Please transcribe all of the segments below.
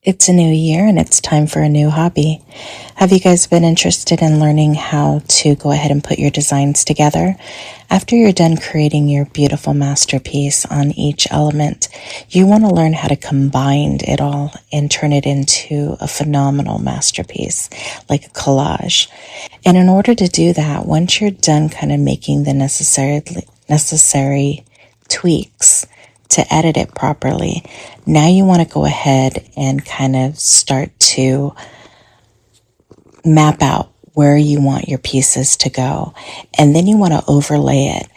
It's a new year and it's time for a new hobby. Have you guys been interested in learning how to go ahead and put your designs together? After you're done creating your beautiful masterpiece on each element, you want to learn how to combine it all and turn it into a phenomenal masterpiece, like a collage. And in order to do that, once you're done kind of making the necessary tweaks to edit it properly, now you want to go ahead and kind of start to map out where you want your pieces to go. And then you want to overlay it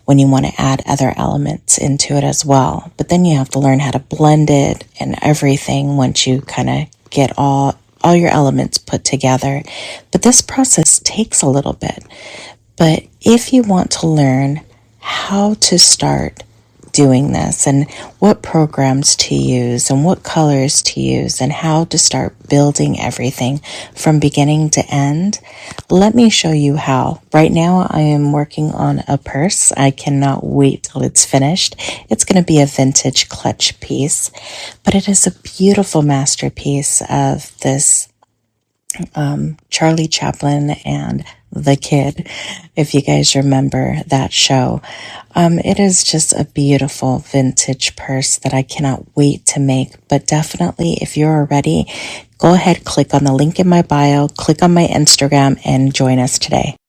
when you want to add other elements into it as well. But then you have to learn how to blend it and everything once you kind of get all your elements put together. But this process takes a little bit. But if you want to learn how to start doing this and what programs to use and what colors to use and how to start building everything from beginning to end, let me show you how. Right now I am working on a purse. I cannot wait till it's finished. It's going to be a vintage clutch piece, but it is a beautiful masterpiece of this Charlie Chaplin and the Kid, if you guys remember that show. It is just a beautiful vintage purse that I cannot wait to make. But definitely, if you're ready, go ahead, click on the link in my bio, click on my Instagram, and join us today.